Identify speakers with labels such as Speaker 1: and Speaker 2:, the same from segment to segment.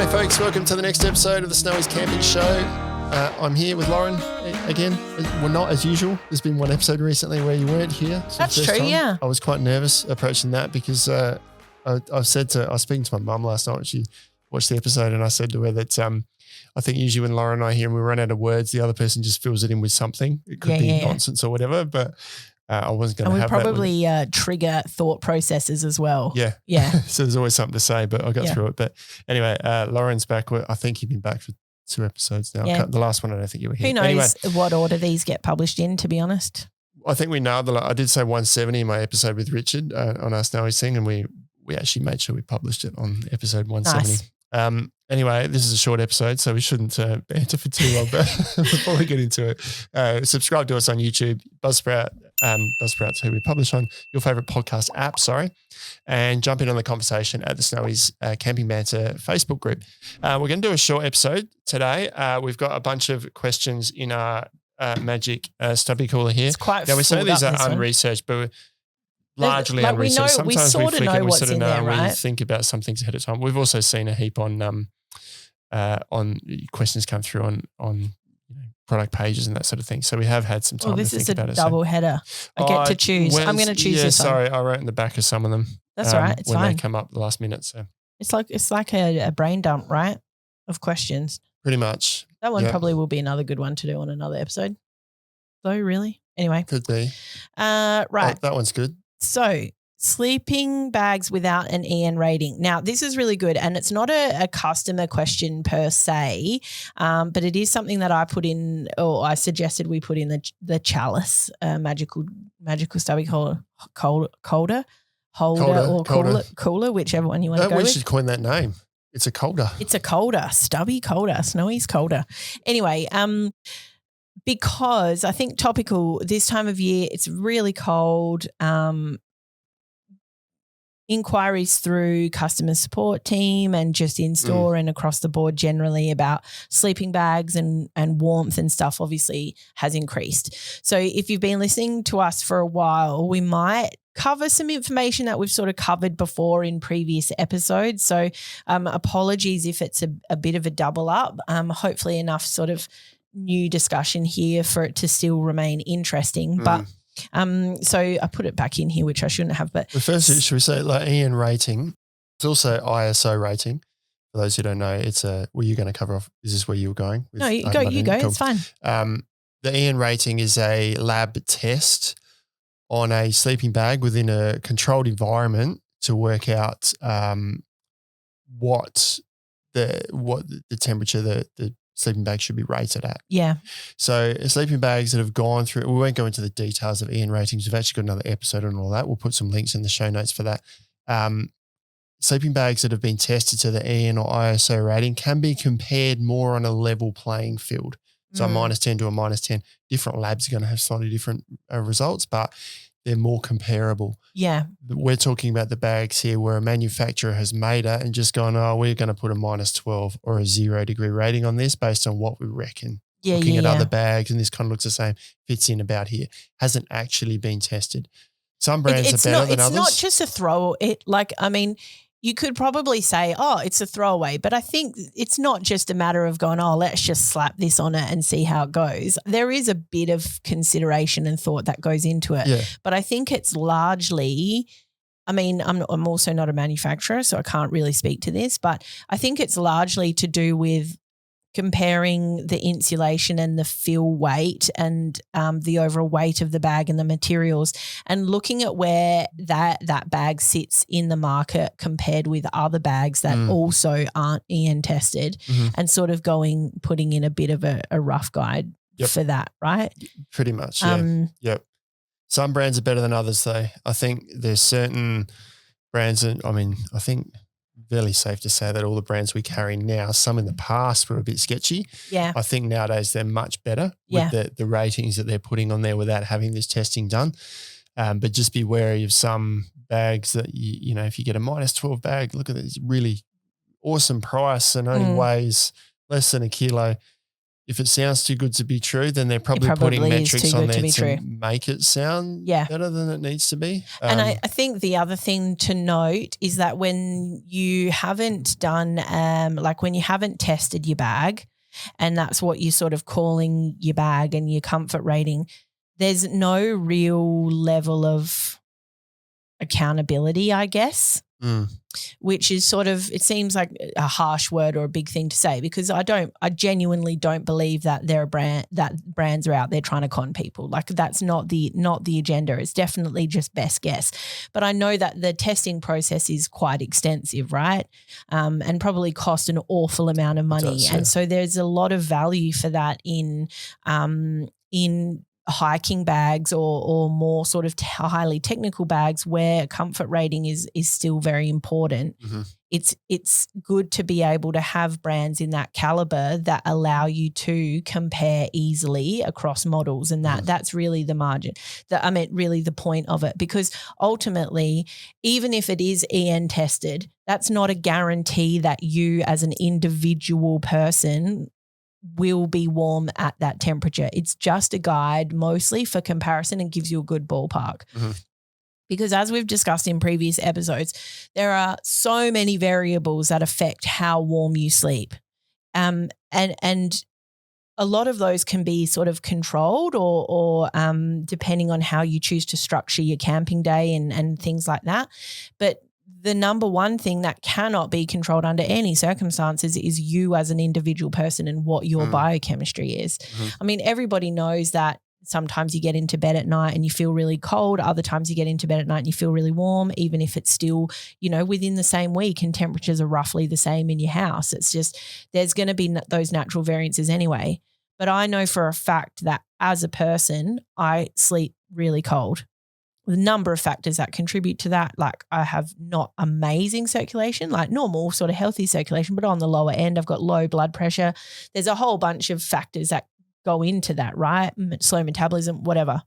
Speaker 1: folks, welcome to the next episode of the Snowy's Camping Show. I'm here with Lauren again. Well, not as usual. There's been one episode recently where you weren't here.
Speaker 2: That's true, yeah.
Speaker 1: I was quite nervous approaching that because I was speaking to my mum last night when she watched the episode, and I said to her that I think usually when Lauren and I are here and we run out of words, the other person just fills it in with something. It could be nonsense or whatever, but I wasn't going to have that.
Speaker 2: And we probably trigger thought processes as well.
Speaker 1: Yeah.
Speaker 2: Yeah.
Speaker 1: So there's always something to say, but I got through it. But anyway, Lauren's back. I think you've been back for 2 episodes now.
Speaker 2: Yeah.
Speaker 1: The last one, I don't think you were here.
Speaker 2: Who knows what order these get published in, to be honest.
Speaker 1: I think we nailed I did say 170 in my episode with Richard on our Snowy's thing, and we actually made sure we published it on episode 170. Nice. Anyway, this is a short episode, so we shouldn't banter for too long, but before we get into it, subscribe to us on YouTube, Buzzsprout, Buzzsprout's who we publish on, your favourite podcast app, and jump in on the conversation at the Snowy's Camping Banter Facebook group. We're going to do a short episode today. We've got a bunch of questions in our magic stubby cooler here.
Speaker 2: It's quite
Speaker 1: now, we say these are
Speaker 2: one.
Speaker 1: Unresearched, but largely
Speaker 2: like
Speaker 1: unresearched. Sometimes we
Speaker 2: sort of
Speaker 1: flick
Speaker 2: know
Speaker 1: and we
Speaker 2: what's
Speaker 1: sort of
Speaker 2: in
Speaker 1: know,
Speaker 2: there, right?
Speaker 1: We think about some things ahead of time. We've also seen a heap on questions come through on product pages and that sort of thing. So we have had some time to think about it.
Speaker 2: This is a double header. I get to choose. I'm going to choose this one.
Speaker 1: Sorry, I wrote in the back of some of them.
Speaker 2: That's all right. It's
Speaker 1: when
Speaker 2: fine.
Speaker 1: they come up the last minute. So
Speaker 2: it's like a brain dump, right, of questions.
Speaker 1: Pretty much.
Speaker 2: That one probably will be another good one to do on another episode. So really? Anyway.
Speaker 1: Could be.
Speaker 2: Right.
Speaker 1: That one's good.
Speaker 2: So sleeping bags without an EN rating. Now, this is really good, and it's not a customer question per se, but it is something that I put in, or I suggested we put in the chalice, magical stubby holder, cooler, whichever one you want to go with.
Speaker 1: We should coin that name. It's a colder.
Speaker 2: It's a colder, stubby colder, Snowy's colder. Anyway, because I think topical this time of year, it's really cold. Inquiries through customer support team and just in store and across the board generally about sleeping bags and warmth and stuff obviously has increased. So if you've been listening to us for a while, we might cover some information that we've sort of covered before in previous episodes. So apologies if it's a bit of a double up. Hopefully enough sort of new discussion here for it to still remain interesting. But so I put it back in here, which I shouldn't have. But
Speaker 1: the first, should we say, like EN rating? It's also ISO rating. For those who don't know, it's were you going to cover off? Is this where you were going?
Speaker 2: No, you go. Cool. It's fine.
Speaker 1: The EN rating is a lab test on a sleeping bag within a controlled environment to work out what the temperature the sleeping bag should be rated at.
Speaker 2: Yeah.
Speaker 1: So sleeping bags that have gone through, we won't go into the details of EN ratings. We've actually got another episode on all that. We'll put some links in the show notes for that. Sleeping bags that have been tested to the EN or ISO rating can be compared more on a level playing field. So a -10 to a -10. Different labs are going to have slightly different results, but they're more comparable.
Speaker 2: Yeah.
Speaker 1: We're talking about the bags here where a manufacturer has made it and just gone, we're going to put a -12 or a 0 degree rating on this based on what we reckon. Looking at other bags, and this kind of looks the same, fits in about here. Hasn't actually been tested. Some brands are better than others.
Speaker 2: It's not just a throw. You could probably say, it's a throwaway, but I think it's not just a matter of going, let's just slap this on it and see how it goes. There is a bit of consideration and thought that goes into it.
Speaker 1: Yeah.
Speaker 2: But I think it's largely, I'm also not a manufacturer, so I can't really speak to this, but I think it's largely to do with comparing the insulation and the fill weight and the overall weight of the bag and the materials, and looking at where that bag sits in the market compared with other bags that also aren't EN tested, and sort of putting in a bit of a rough guide for that, right?
Speaker 1: Pretty much, yeah. Yep. Some brands are better than others though. I think there's certain brands that, I think fairly safe to say that all the brands we carry now, some in the past were a bit sketchy.
Speaker 2: Yeah.
Speaker 1: I think nowadays they're much better with the ratings that they're putting on there without having this testing done. But just be wary of some bags that, if you get a -12 bag, look at this really awesome price and only weighs less than a kilo. if it sounds too good to be true, then they're probably putting metrics on there to make it sound better than it needs to be.
Speaker 2: And I think the other thing to note is that when you haven't done, like when you haven't tested your bag, and that's what you're sort of calling your bag and your comfort rating, there's no real level of accountability, I guess. Which is sort of, it seems like a harsh word or a big thing to say, because I genuinely don't believe that brands are out there trying to con people. Like that's not the agenda. It's definitely just best guess. But I know that the testing process is quite extensive, right? And probably cost an awful amount of money. And so there's a lot of value for that in hiking bags or more sort of highly technical bags where comfort rating is still very important. It's good to be able to have brands in that caliber that allow you to compare easily across models, and that's really the margin. Really the point of it, because ultimately, even if it is EN tested, that's not a guarantee that you as an individual person will be warm at that temperature. It's just a guide mostly for comparison and gives you a good ballpark. Because as we've discussed in previous episodes, there are so many variables that affect how warm you sleep. And a lot of those can be sort of controlled or depending on how you choose to structure your camping day and things like that. But the number one thing that cannot be controlled under any circumstances is you as an individual person and what your biochemistry is. I mean, everybody knows that sometimes you get into bed at night and you feel really cold. Other times you get into bed at night and you feel really warm, even if it's still, within the same week and temperatures are roughly the same in your house. It's just there's going to be those natural variances anyway. But I know for a fact that as a person, I sleep really cold. The number of factors that contribute to that, like I have not amazing circulation, like normal sort of healthy circulation, but on the lower end, I've got low blood pressure. There's a whole bunch of factors that go into that, right? Slow metabolism, whatever.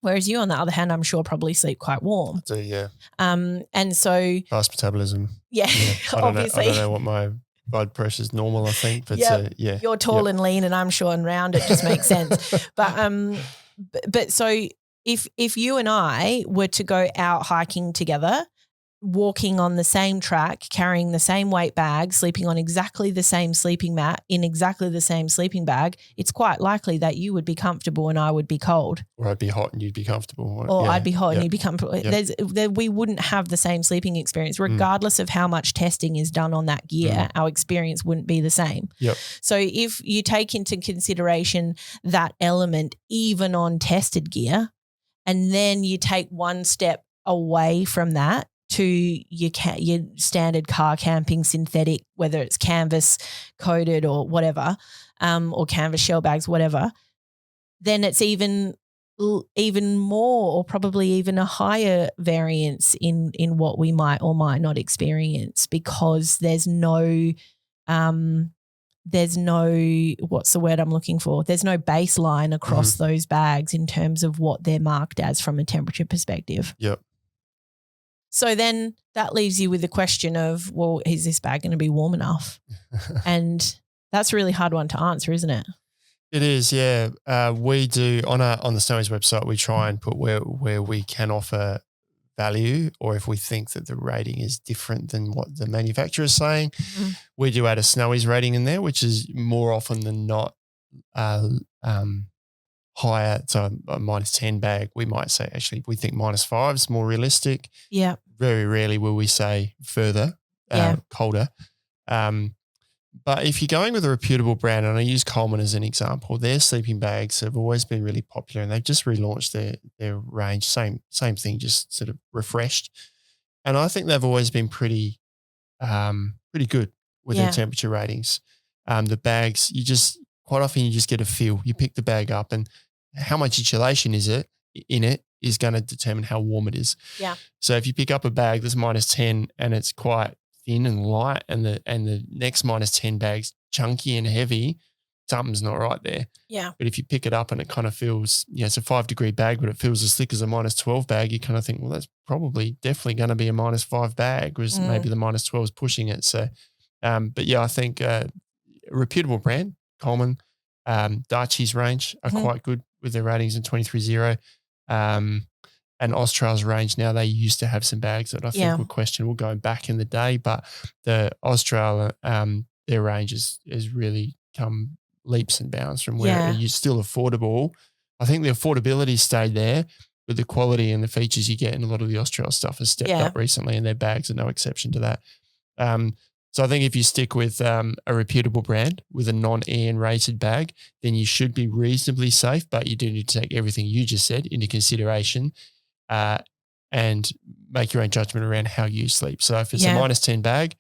Speaker 2: Whereas you, on the other hand, I'm sure probably sleep quite warm.
Speaker 1: I do, yeah.
Speaker 2: And so
Speaker 1: fast metabolism.
Speaker 2: Yeah, obviously.
Speaker 1: I don't know what my blood pressure is normal, I think, but yeah.
Speaker 2: You're tall and lean, and I'm short and round. It just makes sense. But so. If you and I were to go out hiking together, walking on the same track, carrying the same weight bag, sleeping on exactly the same sleeping mat in exactly the same sleeping bag, it's quite likely that you would be comfortable and I would be cold.
Speaker 1: Or I'd be hot and you'd be comfortable.
Speaker 2: Or I'd be hot and you'd be comfortable. We wouldn't have the same sleeping experience. Regardless of how much testing is done on that gear, our experience wouldn't be the same. So if you take into consideration that element even on tested gear, and then you take one step away from that to your standard car camping synthetic, whether it's canvas coated or whatever, or canvas shell bags, whatever, then it's even more or probably even a higher variance in what we might or might not experience, because there's no what's the word I'm looking for? There's no baseline across those bags in terms of what they're marked as from a temperature perspective. So then that leaves you with the question of, well, is this bag going to be warm enough? And that's a really hard one to answer, isn't it?
Speaker 1: It is, yeah. We do on the Snowy's website, we try and put where we can offer value, or if we think that the rating is different than what the manufacturer is saying, we do add a Snowy's rating in there, which is more often than not higher. So a -10 bag, we might say actually we think -5 is more realistic.
Speaker 2: Yeah.
Speaker 1: Very rarely will we say further, colder. But if you're going with a reputable brand, and I use Coleman as an example, their sleeping bags have always been really popular, and they've just relaunched their range. Same thing, just sort of refreshed. And I think they've always been pretty good with their temperature ratings. The bags, quite often you just get a feel. You pick the bag up, and how much insulation is it in it is going to determine how warm it is.
Speaker 2: Yeah.
Speaker 1: So if you pick up a bag that's -10 and it's quite thin and light, and the next -10 bag's chunky and heavy, something's not right there.
Speaker 2: Yeah.
Speaker 1: But if you pick it up and it kind of feels, it's a 5-degree bag, but it feels as thick as a -12 bag, you kind of think, well, that's definitely going to be a -5 bag, whereas maybe the -12 is pushing it. So, but yeah, I think a reputable brand, Coleman, Darchie's range are quite good with their ratings in 23.0. And Austral's range now, they used to have some bags that I think were questionable going back in the day, but the Austral, their range has really come leaps and bounds from where you're still affordable. I think the affordability stayed there, but the quality and the features you get in a lot of the Austral stuff has stepped up recently, and their bags are no exception to that. So I think if you stick with a reputable brand with a non-EN rated bag, then you should be reasonably safe, but you do need to take everything you just said into consideration and make your own judgment around how you sleep. So if it's a -10 bag,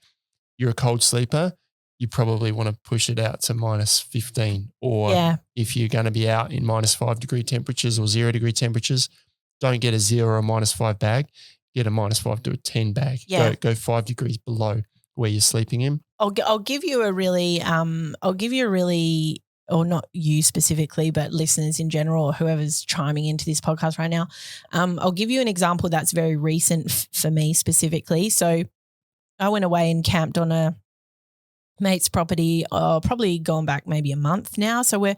Speaker 1: you're a cold sleeper, you probably want to push it out to -15. Or if you're going to be out in -5 degree temperatures or 0 degree temperatures, don't get a 0 or -5 bag, get a -5 to a 10 bag. Go 5 degrees below where you're sleeping in.
Speaker 2: I'll give you a really, or not you specifically, but listeners in general or whoever's chiming into this podcast right now, I'll give you an example that's very recent for me specifically. So I went away and camped on a mate's property, probably going back maybe a month now. So we're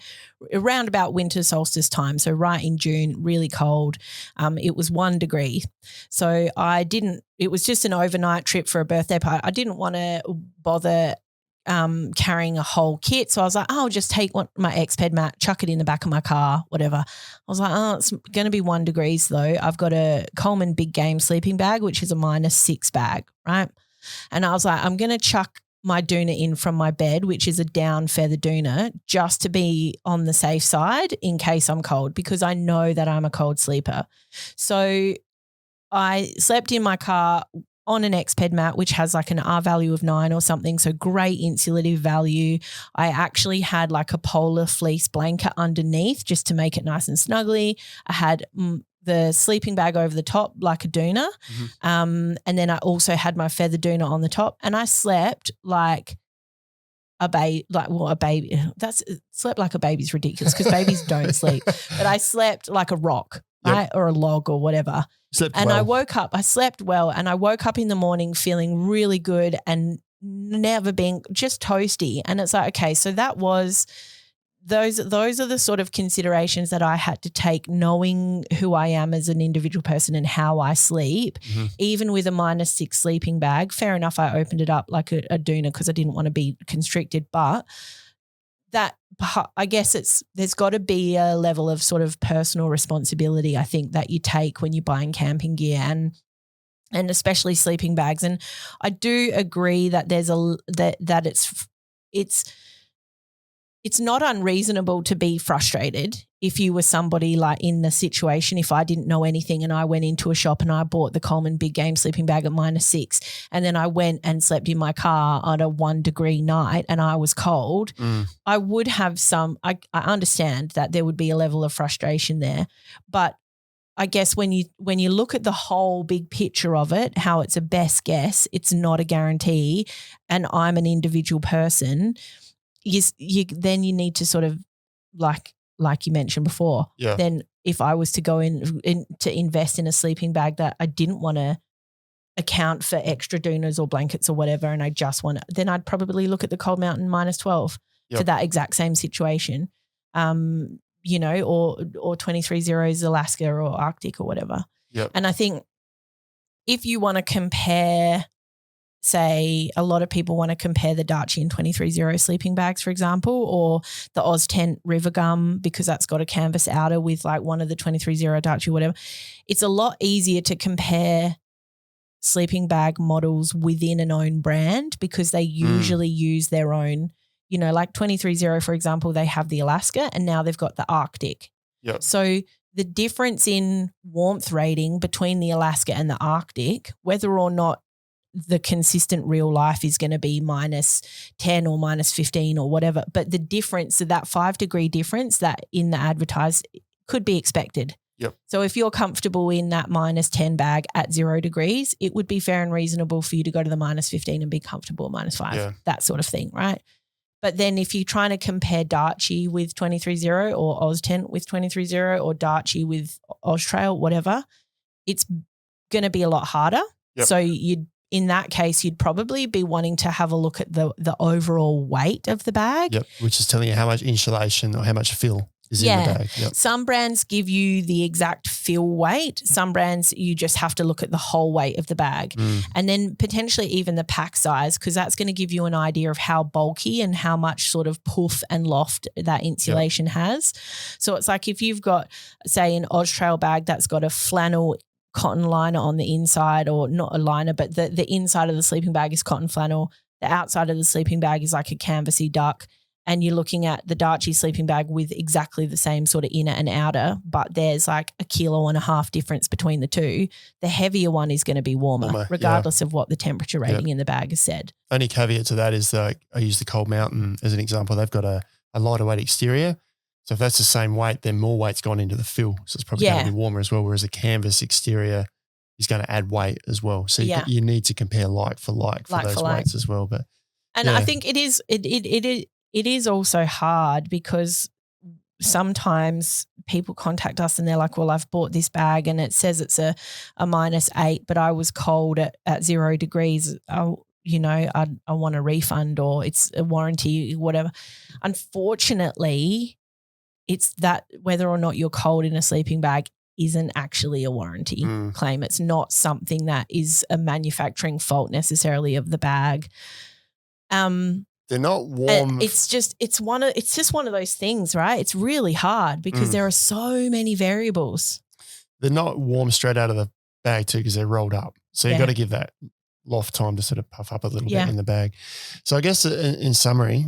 Speaker 2: around about winter solstice time. So right in June, really cold. It was 1 degree. So it was just an overnight trip for a birthday party. I didn't want to bother carrying a whole kit. So I was like, I'll just take my X-Ped mat, chuck it in the back of my car, whatever. I was like, it's going to be 1 degrees though. I've got a Coleman Big Game sleeping bag, which is a -6 bag, right? And I was like, I'm going to chuck my doona in from my bed, which is a down feather doona, just to be on the safe side in case I'm cold, because I know that I'm a cold sleeper. So I slept in my car on an X-Ped mat, which has like an R value of 9 or something, so great insulative value. I actually had like a polar fleece blanket underneath just to make it nice and snuggly. I had the sleeping bag over the top like a doona, and then I also had my feather doona on the top, and I slept like a baby. Slept like a baby's ridiculous because babies don't sleep, but I slept like a rock, right, or a log or whatever. I slept well, and I woke up in the morning feeling really good and never being just toasty. And it's like, okay, so that was those are the sort of considerations that I had to take, knowing who I am as an individual person and how I sleep, even with a -6 sleeping bag. Fair enough, I opened it up like a doona because I didn't want to be constricted, but that, I guess there's got to be a level of sort of personal responsibility, I think, that you take when you're buying camping gear and especially sleeping bags. And I do agree that that it's not unreasonable to be frustrated if you were somebody like in the situation. If I didn't know anything and I went into a shop and I bought the Coleman Big Game sleeping bag at -6, and then I went and slept in my car on a 1 degree night and I was cold, I would have I understand that there would be a level of frustration there. But I guess when you look at the whole big picture of it, how it's a best guess, it's not a guarantee, and I'm an individual person, then you need to sort of like you mentioned before. Yeah. Then if I was to go in to invest in a sleeping bag that I didn't want to account for extra doonas or blankets or whatever, and I just want to, then I'd probably look at the Cold Mountain -12 for that exact same situation. Or 23.0's Alaska or Arctic or whatever. Yep. And I think if you want to compare, say, a lot of people want to compare the Darchie and 23.0 sleeping bags, for example, or the Oz Tent River Gum, because that's got a canvas outer with like one of the 23.0 Darchie, whatever. It's a lot easier to compare sleeping bag models within an own brand because they usually use their own, like 23.0, for example, they have the Alaska and now they've got the Arctic. Yep. So the difference in warmth rating between the Alaska and the Arctic, whether or not the consistent real life is going to be -10 or -15 or whatever, but the difference, that 5 degree difference that in the advertised could be expected. Yep. So if you're comfortable in that -10 bag at 0 degrees, it would be fair and reasonable for you to go to the -15 and be comfortable at -5, that sort of thing, right? But then if you're trying to compare Darchie with 23.0 or Oz Tent with 23.0 or Darchie with Oz Trail, whatever, it's going to be a lot harder. Yep. So in that case, you'd probably be wanting to have a look at the overall weight of the bag.
Speaker 1: Yep, which is telling you how much insulation or how much fill is in the bag. Yep.
Speaker 2: Some brands give you the exact fill weight. Some brands, you just have to look at the whole weight of the bag. And then potentially even the pack size, because that's going to give you an idea of how bulky and how much sort of puff and loft that insulation has. So it's like if you've got, say, an Austrail bag that's got a flannel cotton liner on the inside, or not a liner, but the inside of the sleeping bag is cotton flannel. The outside of the sleeping bag is like a canvasy duck. And you're looking at the Darchie sleeping bag with exactly the same sort of inner and outer, but there's like 1.5 kilos difference between the two. The heavier one is going to be warmer regardless of what the temperature rating in the bag has said.
Speaker 1: Only caveat to that is that I use the Cold Mountain as an example. They've got a lighter weight exterior. So if that's the same weight, then more weight's gone into the fill. So it's probably going to be warmer as well, whereas a canvas exterior is going to add weight as well. So you need to compare like for those weights as well. But
Speaker 2: I think it is also hard because sometimes people contact us and they're like, well, I've bought this bag and it says it's a -8, but I was cold at 0 degrees. I want a refund, or it's a warranty, whatever. Unfortunately, it's that whether or not you're cold in a sleeping bag isn't actually a warranty claim. It's not something that is a manufacturing fault necessarily of the bag.
Speaker 1: They're not warm.
Speaker 2: It's just one of those things, right? It's really hard because there are so many variables.
Speaker 1: They're not warm straight out of the bag too, because they're rolled up. So you've got to give that loft time to sort of puff up a little bit in the bag. So I guess in summary,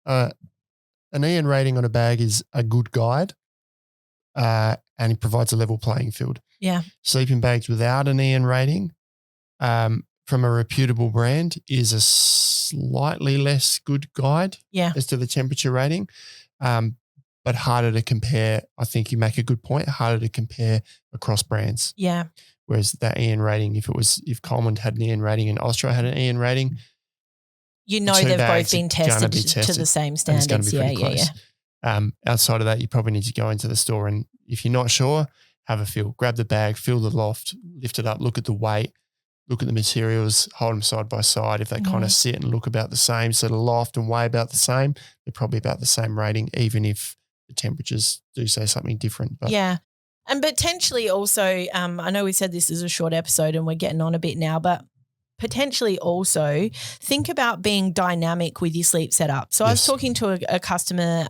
Speaker 1: an EN rating on a bag is a good guide, and it provides a level playing field.
Speaker 2: Yeah.
Speaker 1: Sleeping bags without an EN rating, from a reputable brand, is a slightly less good guide as to the temperature rating, but harder to compare. I think you make a good point, harder to compare across brands.
Speaker 2: Yeah. Whereas
Speaker 1: that EN rating, if Coleman had an EN rating and Austro had an EN rating,
Speaker 2: they've both been tested to the same standards.
Speaker 1: Outside of that, you probably need to go into the store, and if you're not sure, have a feel. Grab the bag, feel the loft, lift it up, look at the weight, look at the materials, hold them side by side. If they kind of sit and look about the same, so the loft and weigh about the same, they're probably about the same rating, even if the temperatures do say something different. But
Speaker 2: and potentially also, I know we said this is a short episode and we're getting on a bit now, but potentially also think about being dynamic with your sleep setup. So I was talking to a customer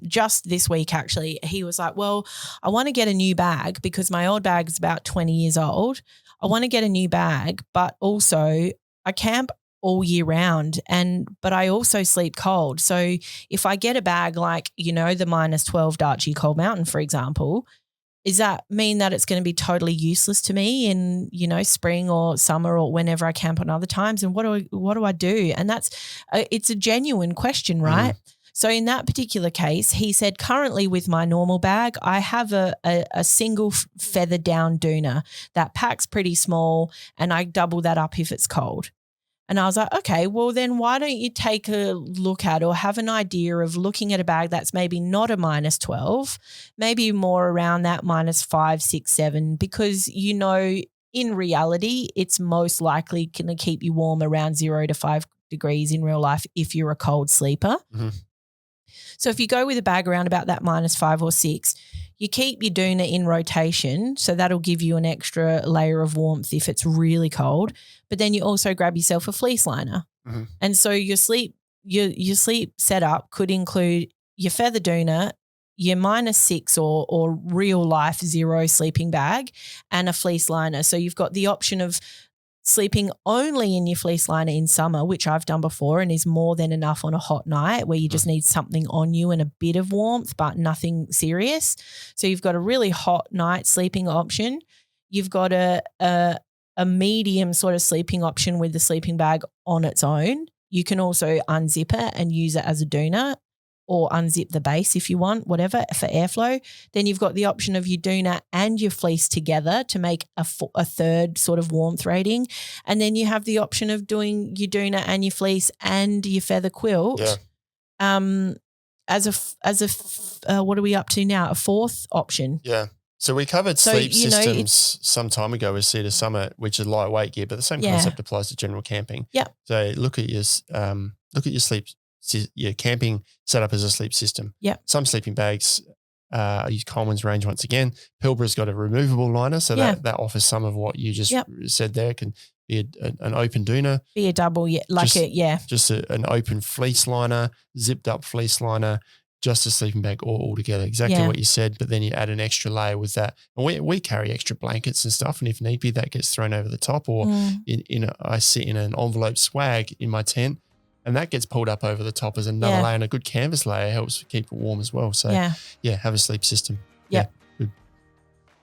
Speaker 2: just this week actually. He was like, well, I want to get a new bag because my old bag is about 20 years old. I want to get a new bag, but also I camp all year round but I also sleep cold. So if I get a bag like, the -12 Darchie Cold Mountain, for example, does that mean that it's going to be totally useless to me in, spring or summer or whenever I camp on other times? And what do I do? And it's a genuine question, right? So in that particular case, he said, currently with my normal bag, I have a single feather down doona that packs pretty small, and I double that up if it's cold. And I was like, okay, well then why don't you take a look at or have an idea of looking at a bag that's maybe not a -12, maybe more around that -5, 6, 7, because in reality it's most likely going to keep you warm around 0 to 5 degrees in real life if you're a cold sleeper. So if you go with a bag around about that -5 or 6, you keep your doona in rotation, so that'll give you an extra layer of warmth if it's really cold. But then you also grab yourself a fleece liner. And so your sleep setup could include your feather doona, your -6 or real life 0 sleeping bag, and a fleece liner. So you've got the option of sleeping only in your fleece liner in summer, which I've done before and is more than enough on a hot night where you just need something on you and a bit of warmth but nothing serious. So you've got a really hot night sleeping option. You've got a medium sort of sleeping option with the sleeping bag on its own. You can also unzip it and use it as a doona, or unzip the base if you want, whatever, for airflow. Then you've got the option of your doona and your fleece together to make a third sort of warmth rating. And then you have the option of doing your doona and your fleece and your feather quilt as a what are we up to now? A fourth option.
Speaker 1: Yeah. So we covered sleep systems some time ago with Cedar Summit, which is lightweight gear, but the same concept applies to general camping.
Speaker 2: Yeah.
Speaker 1: So look at your sleep, your camping setup as a sleep system.
Speaker 2: Yeah.
Speaker 1: Some sleeping bags, I use Coleman's range once again. Pilbara's got a removable liner, so that offers some of what you just said there. It can be an open doona.
Speaker 2: Be a double,
Speaker 1: Just an open fleece liner, zipped up fleece liner, just a sleeping bag all together. Exactly what you said, but then you add an extra layer with that. And we carry extra blankets and stuff, and if need be, that gets thrown over the top. Or I sit in an envelope swag in my tent, and that gets pulled up over the top as another layer, and a good canvas layer helps keep it warm as well. So have a sleep system.
Speaker 2: Yeah.
Speaker 1: Good.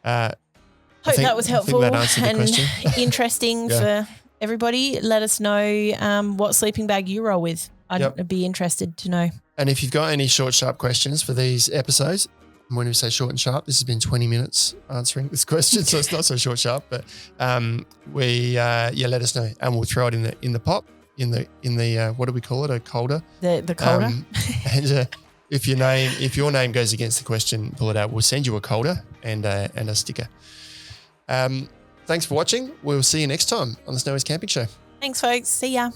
Speaker 2: Hope that was helpful
Speaker 1: that answered the question.
Speaker 2: Interesting for everybody. Let us know what sleeping bag you roll with. I'd be interested to know. And
Speaker 1: if you've got any short, sharp questions for these episodes, when we say short and sharp, this has been 20 minutes answering this question, so it's not so short, sharp. But let us know, and we'll throw it in the pot, in the what do we call it? A colder.
Speaker 2: The colder.
Speaker 1: And if your name goes against the question, pull it out. We'll send you a colder and a sticker. Thanks for watching. We'll see you next time on the Snowy's Camping Show.
Speaker 2: Thanks, folks. See ya.